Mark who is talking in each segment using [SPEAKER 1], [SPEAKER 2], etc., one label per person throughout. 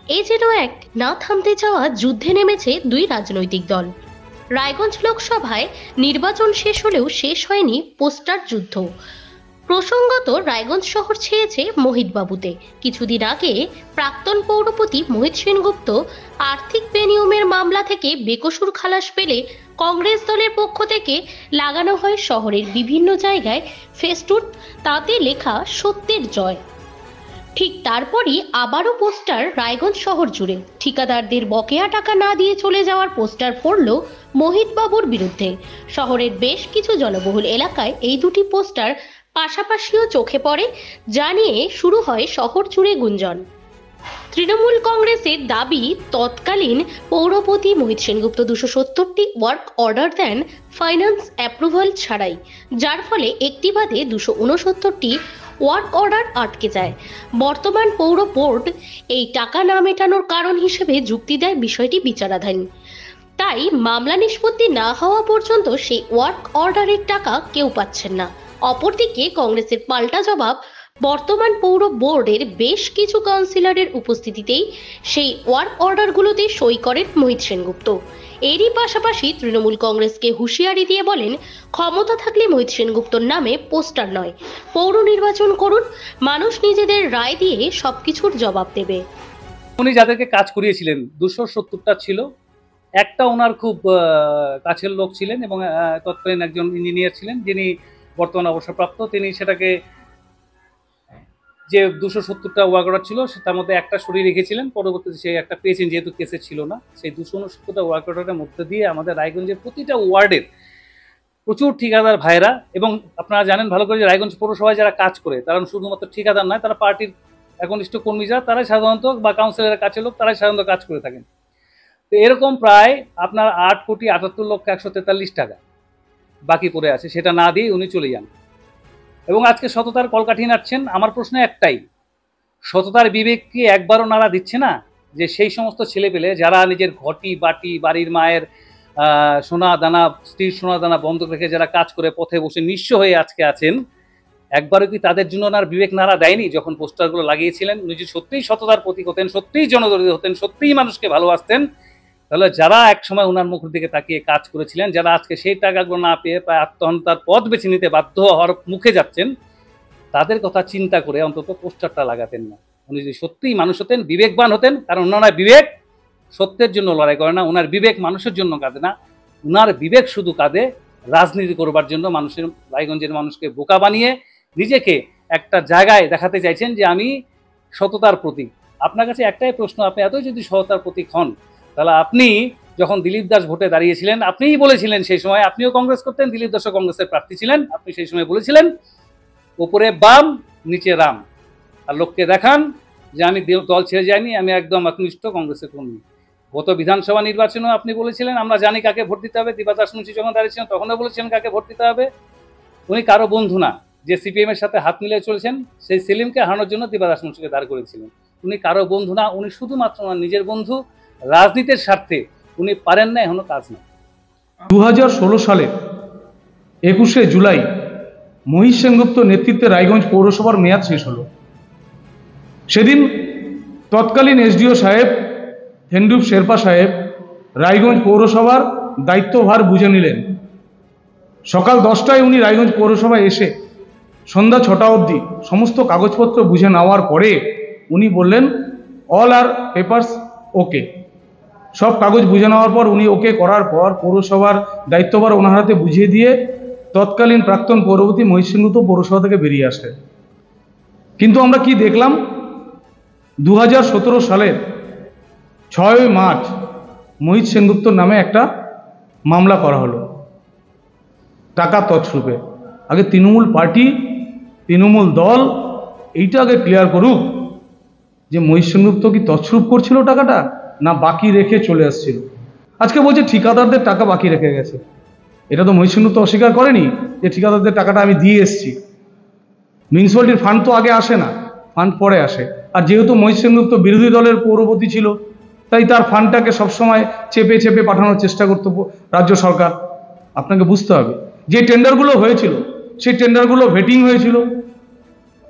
[SPEAKER 1] এই যেন এক না থামতে চাওয়া যুদ্ধে নেমেছে দুই রাজনৈতিক দল। রায়গঞ্জ লোকসভায় নির্বাচন শেষ হলেও শেষ হয়নি পোস্টার যুদ্ধ। প্রসঙ্গত রায়গঞ্জ শহর ছেয়েছে মোহিতবাবুতে। কিছুদিন আগে প্রাক্তন পৌরপতি মোহিত সেনগুপ্ত আর্থিক বেনিয়মের মামলা থেকে বেকসুর খালাস পেলে কংগ্রেস দলের পক্ষ থেকে লাগানো হয় শহরের বিভিন্ন জায়গায় ফেস্টুন, তাতে লেখা সত্যের জয়। ঠিক তারপরই আবারও পোস্টার রায়গঞ্জ শহর জুড়ে। ঠিকাদারদের বকেয়া টাকা না দিয়ে চলে যাওয়ার পোস্টার পড়ল মোহিতবাবুর বিরুদ্ধে। শহরের বেশ কিছু জনবহুল এলাকায় এই দুটি পোস্টার পাশাপাশিও চোখে পড়ে, যা নিয়ে শুরু হয় শহর জুড়ে গুঞ্জন। তৃণমূল কংগ্রেসের দাবি, তৎকালীন পৌরপতি মোহিত সেনগুপ্ত 270টি ওয়ার্ক অর্ডার দেন ফাইন্যান্স অ্যাপ্রুভাল ছাড়াই, যার ফলে একটি বাদে 269টি ওয়ার্ক অর্ডার আটকে যায়। বর্তমান পৌর বোর্ড এই টাকা না মেটানোর কারণ হিসেবে যুক্তি দেয় বিষয়টি বিচারাধীন, তাই মামলা নিষ্পত্তি না হওয়া পর্যন্ত সেই ওয়ার্ক অর্ডারের টাকা কেউ পাচ্ছেন না। অপরদিকে কংগ্রেসের পাল্টা জবাব, বর্তমান পৌর বোর্ডের বেশ কিছু কাউন্সিলরের উপস্থিতিতেই সেই ওয়ার্ক অর্ডারগুলোতে সই করেন মোহিত সেনগুপ্ত। এরই পাশাপাশি তৃণমূল কংগ্রেসকে হুঁশিয়ারি দিয়ে বলেন, ক্ষমতা থাকলে মোহিত সেনগুপ্তর নামে পোস্টার নয়, পৌর নির্বাচন করুন, মানুষ নিজেদের রায় দিয়ে সবকিছুর জবাব দেবে।
[SPEAKER 2] উনি যাদেরকে কাজ করিয়েছিলেন 270টা ছিল। একটা ওনার খুব কাছের লোক ছিলেন এবং তৎকালীন একজন ইঞ্জিনিয়ার ছিলেন, যিনি বর্তমানে অবসরপ্রাপ্ত। তিনি সেটাকে যে 270টা ওয়ার্ক অর্ডার ছিল তার মধ্যে একটা সরিয়ে রেখেছিলেন, পরবর্তীতে সেই একটা পেয়েছেন, যেহেতু কেসে ছিল না। সেই 269টা ওয়ার্ক অর্ডারের মধ্যে দিয়ে আমাদের রায়গঞ্জের প্রতিটা ওয়ার্ডের প্রচুর ঠিকাদার ভাইরা, এবং আপনারা জানেন ভালো করে যে রায়গঞ্জ পৌরসভায় যারা কাজ করে তারা শুধুমাত্র ঠিকাদার নয়, তারা পার্টির একনিষ্ঠ কর্মী যারা, তারাই সাধারণত, বা কাউন্সিলরের কাছের লোক, তারাই সাধারণত কাজ করে থাকেন। তো এরকম প্রায় আপনার 8,78,143 টাকা বাকি পড়ে আছে, সেটা না দিয়ে উনি চলে যান এবং আজকে সততার কলকাঠি নাড়ছেন। আমার প্রশ্ন একটাই, সততার বিবেক কি একবারও নাড়া দিচ্ছে না? যে সেই সমস্ত ছেলে পেলে যারা নিজের ঘটি বাটি, বাড়ির মায়ের সোনা দানা, স্ত্রীর সোনা দানা বন্ধক রেখে যারা কাজ করে পথে বসে নিঃস্ব হয়ে আজকে আছেন, একবারও কি তাদের জন্য ওনার বিবেক নাড়া দেয়নি? যখন পোস্টারগুলো লাগিয়েছিলেন, উনি যদি সত্যিই সততার প্রতীক হতেন, সত্যিই জনদরদী হতেন, সত্যিই মানুষকে ভালোবাসতেন, তাহলে যারা একসময় ওনার মুখের দিকে তাকিয়ে কাজ করেছিলেন, যারা আজকে সেই টাকাগুলো না পেয়ে প্রায় আত্মহত্যার পথ বেছে নিতে বাধ্য হওয়ার মুখে যাচ্ছেন, তাদের কথা চিন্তা করে অন্তত পোস্টারটা লাগাতেন না। উনি যদি সত্যিই মানুষ হতেন, বিবেকবান হতেন, কারণ ওনার বিবেক সত্যের জন্য লড়াই করে না, ওনার বিবেক মানুষের জন্য কাঁদে না, ওনার বিবেক শুধু কাঁদে রাজনীতি করবার জন্য, মানুষের, রায়গঞ্জের মানুষকে বোকা বানিয়ে নিজেকে একটা জায়গায় দেখাতে চাইছেন যে আমি সততার প্রতীক। আপনার কাছে একটাই প্রশ্ন, আপনি এতই যদি সততার প্রতীক হন, তাহলে আপনি যখন দিলীপ দাস ভোটে দাঁড়িয়েছিলেন, আপনিই বলেছিলেন, সেই সময় আপনিও কংগ্রেস করতেন, দিলীপ দাসও কংগ্রেসের প্রার্থী ছিলেন, আপনি সেই সময় বলেছিলেন ওপরে বাম নিচে রাম, আর লোককে দেখান যে আমি দল ছেড়ে যাইনি, আমি একদম একনিষ্ঠ কংগ্রেসের কর্মী। গত বিধানসভা নির্বাচনেও আপনি বলেছিলেন আমরা জানি কাকে ভোট দিতে হবে। দিবা দাস মুন্সি যখন দাঁড়িয়েছিলেন তখনও বলেছিলেন কাকে ভোট দিতে হবে। উনি কারো বন্ধু না, যে সিপিএম এর সাথে হাত মিলিয়ে চলেছেন সেই সেলিমকে হারানোর জন্য দিবা দাস মুন্সিকে দাঁড় করেছিলেন। উনি কারো বন্ধু না, উনি শুধুমাত্র ওনার নিজের বন্ধু। রাজনীতির স্বার্থে উনি পারেন না, এখনো কাজ না।
[SPEAKER 3] 2016 সালে 21শে জুলাই মোহিত সেনগুপ্ত নেতৃত্বে রায়গঞ্জ পৌরসভার মেয়াদ শেষ হলো। সেদিন তৎকালীন এসডিও সাহেব হেন্ডুপ শেরপা সাহেব রায়গঞ্জ পৌরসভার দায়িত্বভার বুঝে নিলেন। সকাল 10টায় উনি রায়গঞ্জ পৌরসভায় এসে সন্ধ্যা 6টা অবধি সমস্ত কাগজপত্র বুঝে নেওয়ার পরে উনি বললেন অল আর পেপারস ওকে। সব কাগজ বুঝে নেওয়ার পর উনি ওকে করার পর পৌরসভার দায়িত্বভার ওনার হাতে বুঝিয়ে দিয়ে তৎকালীন প্রাক্তন পৌরপতি মোহিত সেনগুপ্ত পৌরসভা থেকে বেরিয়ে আসলেন। কিন্তু আমরা কি দেখলাম, 2017 সালের 6 মার্চ মোহিত সেনগুপ্তর নামে একটা মামলা করা হলো টাকা তছরূপে। আগে তৃণমূল পার্টি, তৃণমূল দল এইটা আগে ক্লিয়ার করুক যে মোহিত সেনগুপ্ত কি তছরূপ করছিল টাকাটা, না বাকি রেখে চলে আসছিল। আজকে বলছে ঠিকাদারদের টাকা বাকি রেখে গেছে। এটা তো মোহিত সেনগুপ্ত অস্বীকার করেনি যে ঠিকাদারদের টাকাটা আমি দিয়ে এসেছি। মিউনিসিপ্যালিটির ফান্ড তো আগে আসে না, ফান্ড পরে আসে। আর যেহেতু মোহিত সেনগুপ্ত বিরোধী দলের পৌরপতি ছিল, তাই তার ফান্ডটাকে সবসময় চেপে চেপে পাঠানোর চেষ্টা করতো রাজ্য সরকার। আপনাকে বুঝতে হবে যে টেন্ডারগুলো হয়েছিল সেই টেন্ডারগুলো ভেটিং হয়েছিল,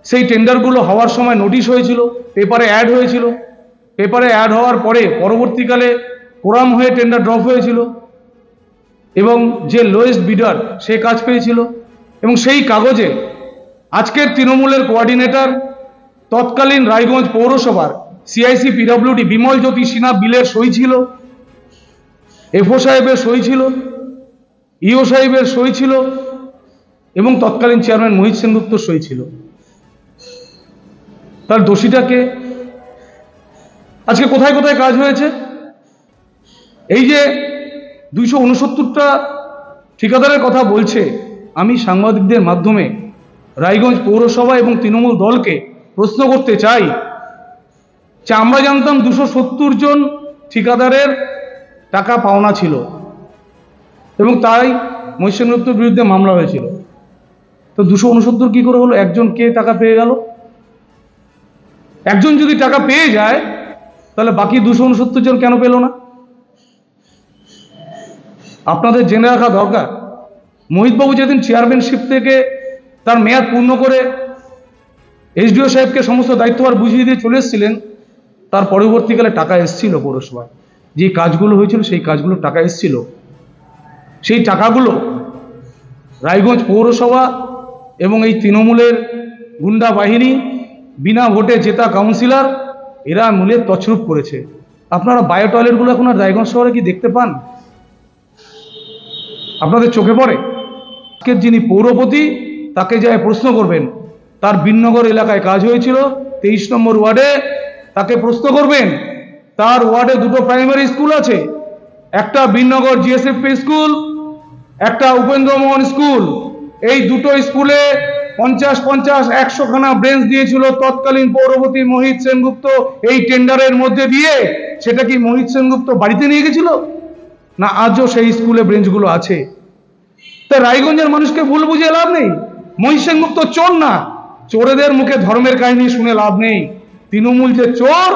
[SPEAKER 3] সেই টেন্ডারগুলো হওয়ার সময় নোটিশ হয়েছিল, পেপারে অ্যাড হয়েছিল। পেপারে অ্যাড হওয়ার পরে পরবর্তীকালে কোরাম হয়ে টেন্ডার ড্রপ হয়েছিল এবং যে লোয়েস্ট বিডার সে কাজ পেয়েছিল। এবং সেই কাগজে আজকের তৃণমূলের কোঅর্ডিনেটর, তৎকালীন রায়গঞ্জ পৌরসভার সিআইসি পিডব্লিউডি বিমল জ্যোতি সিনহা বিলের সই ছিল, এফও সাহেবের সই ছিল, ইও সাহেবের সই ছিল এবং তৎকালীন চেয়ারম্যান মোহিত সেনগুপ্তর সই ছিল। তার দোষীটাকে আজকে কোথায় কোথায় কাজ হয়েছে? এই যে 269টা ঠিকাদারের কথা বলছে, আমি সাংবাদিকদের মাধ্যমে রায়গঞ্জ পৌরসভা এবং তৃণমূল দলকে প্রশ্ন করতে চাই যে আমরা জানতাম 270 জন ঠিকাদারের টাকা পাওনা ছিল এবং তাই মোহিত সেনগুপ্তর বিরুদ্ধে মামলা হয়েছিল। তো 269 কি করে হলো? একজন কে টাকা পেয়ে গেল? একজন যদি টাকা পেয়ে যায় তাহলে বাকি 269 জন কেন পেল না? আপনাদের জেনে রাখা দরকার, মোহিতবাবু যেদিন চেয়ারম্যানশিপ থেকে তার মেয়াদ পূর্ণ করে এসডিও সাহেবকে সমস্ত দায়িত্বভার বুঝিয়ে দিয়ে চলে এসেছিলেন, তার পরবর্তীকালে টাকা এসেছিল পৌরসভায়, যে কাজগুলো হয়েছিল সেই কাজগুলো টাকা এসেছিল। সেই টাকাগুলো রায়গঞ্জ পৌরসভা এবং এই তৃণমূলের গুন্ডা বাহিনী, বিনা ভোটে জেতা কাউন্সিলর, এরা মূলে তছরূপ করেছে। আপনারা বায়ো টয়লেটগুলো এখন আর রায়গঞ্জ শহরে কি দেখতে পান? আপনাদের চোখে পড়ে? আজকের যিনি পৌরপতি তাকে যায় প্রশ্ন করবেন, তার বিননগর এলাকায় কাজ হয়েছিল 23 নম্বর ওয়ার্ডে, তাকে প্রশ্ন করবেন। তার ওয়ার্ডে 2টো প্রাইমারি স্কুল আছে, একটা বিননগর জিএসএফপি স্কুল, একটা উপেন্দ্রমোহন স্কুল। এই দুটো স্কুলে 50-50 খানা ব্রেঞ্চ দিয়েছিল তৎকালীন পৌরপতি মোহিত সেনগুপ্ত। এই টেন্ডারের মধ্যে দিয়ে সেটা কি মোহিত সেনগুপ্ত বাড়িতে নিয়ে গেছিল না আজও সেই স্কুলে ব্রেঞ্চগুলো আছে? তা রায়গঞ্জের মানুষকে ভুল বুঝিয়ে লাভ নেই। মোহিত সেনগুপ্ত চোর না, চোরেদের মুখে ধর্মের কাহিনী শুনে লাভ নেই। তৃণমূল যে চোর,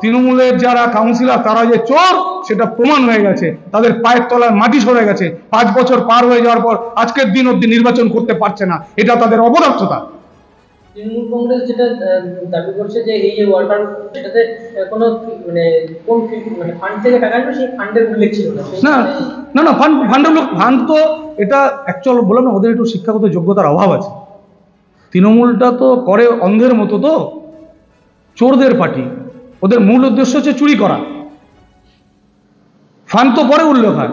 [SPEAKER 3] তৃণমূলের যারা কাউন্সিলর তারা যে চোর সেটা প্রমাণ হয়ে গেছে, তাদের পায়ের তলায় মাটি সরে গেছে। 5 বছর পার হয়ে যাওয়ার পর আজকের দিন অব্দি নির্বাচন করতে পারছে না, এটা তাদের অপদার্থতা।
[SPEAKER 4] তৃণমূল কংগ্রেস যেটা দাবি করছে যে এই যে ওয়ার্কার সেটাতে কোনো কোন ফান্ড থেকে টাকা আসবে সেই ফান্ডের উল্লেখ ছিল না।
[SPEAKER 3] না না, ফান্ড তো এটা অ্যাকচুয়াল বললাম না, ওদের একটু শিক্ষাগত যোগ্যতার অভাব আছে। তৃণমূলটা তো করে অন্ধের মতো, তো চোরদের পার্টি, ওদের মূল উদ্দেশ্য হচ্ছে চুরি করা। ফান্ড তো পরে উল্লেখ হয়,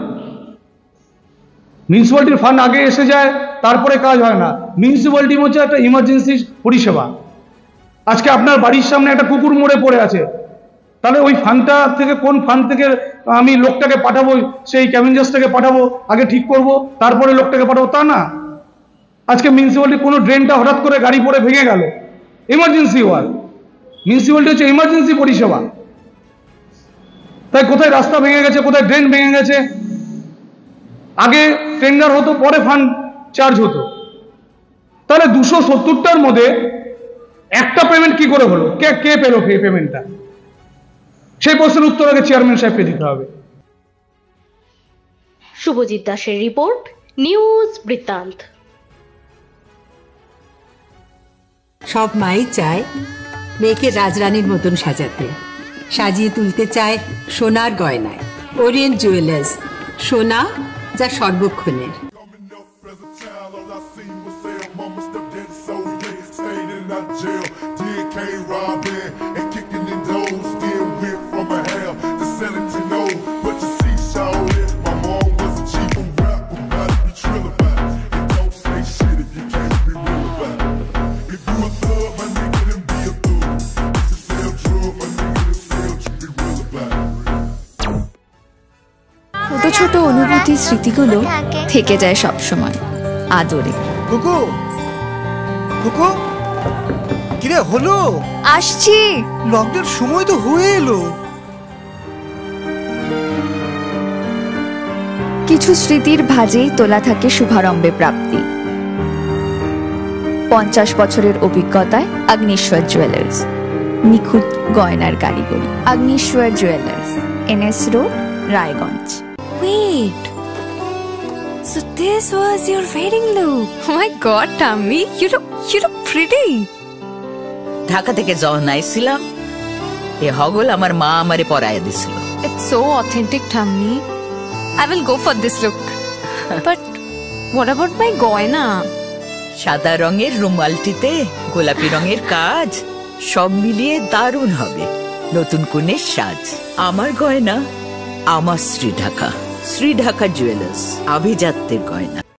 [SPEAKER 3] মিউনিসিপ্যালিটির ফান্ড আগে এসে যায়, তারপরে কাজ হয় না। মিউনিসিপ্যালিটি হচ্ছে একটা ইমার্জেন্সি পরিষেবা। আজকে আপনার বাড়ির সামনে একটা কুকুর মরে পড়ে আছে, তাহলে ওই ফান্ডটা থেকে, কোন ফান্ড থেকে আমি লোকটাকে পাঠাবো, সেই ক্যাভেঞ্জার্সটাকে পাঠাবো, আগে ঠিক করব তারপরে লোকটাকে পাঠাবো, তা না। আজকে মিউনিসিপ্যালিটি কোনো ড্রেনটা হঠাৎ করে গাড়ি পড়ে ভেঙে গেল, ইমার্জেন্সি ওয়ার্ড। মিউনিসিপ্যালিটি হচ্ছে ইমার্জেন্সি পরিষেবা। তাই কোথায় রাস্তা ভেঙে গেছে, কোথায় ড্রেন ভেঙে গেছে, আগে টেন্ডার হতো, পরে ফান্ড চার্জ হতো। তাহলে 270টার মধ্যে একটা পেমেন্ট কি করে হলো? কে পেল এই পেমেন্টটা? সেই প্রশ্নের উত্তর আগে চেয়ারম্যান সাহেবকে দিতে হবে।
[SPEAKER 1] শুভজিৎ দাসের রিপোর্ট, নিউজ বৃত্তান্ত।
[SPEAKER 5] সব মাই চায় মেয়েকে রাজরানীর মতন সাজাতে, সাজিয়ে তুলতে চায় সোনার গয়নায়। ওরিয়েন্ট জুয়েলার্স, সোনা যা সর্বক্ষণের।
[SPEAKER 6] ছোট ছোট অনুভূতি, স্মৃতিগুলো থেকে যায় সব সময় আদরে।
[SPEAKER 7] কুকু কুকু, কিরে হলো?
[SPEAKER 6] আসছি।
[SPEAKER 7] লকডাউন সময় তো হয়ে এলো।
[SPEAKER 6] কিছু স্মৃতির ভাজেই তোলা থাকে শুভারম্ভে প্রাপ্তি। 50 বছরের অভিজ্ঞতায় আগ্নেশ্বর জুয়েলার্স, নিখুঁত গয়নার কারিগরি। Agneshwar jewellers, NS road, Raiganj.
[SPEAKER 8] Wait, so this was your wedding look? Oh my God, Tammy, you look pretty.
[SPEAKER 9] Dhaka থেকে যখন আইছিলাম এ হগল আমার মা আমারে পরায় দিছিল।
[SPEAKER 8] It's so authentic, Thammi. I will go for this look. But what about my goina?
[SPEAKER 9] সাদা রঙের রুমালটিতে গোলাপি রঙের কাজ, সব মিলিয়ে দারুণ হবে নতুন কনের সাজ। আমার গয়না আমার শ্রী ঢাকা জুয়েলার্স, আভিজাত্যের গয়না।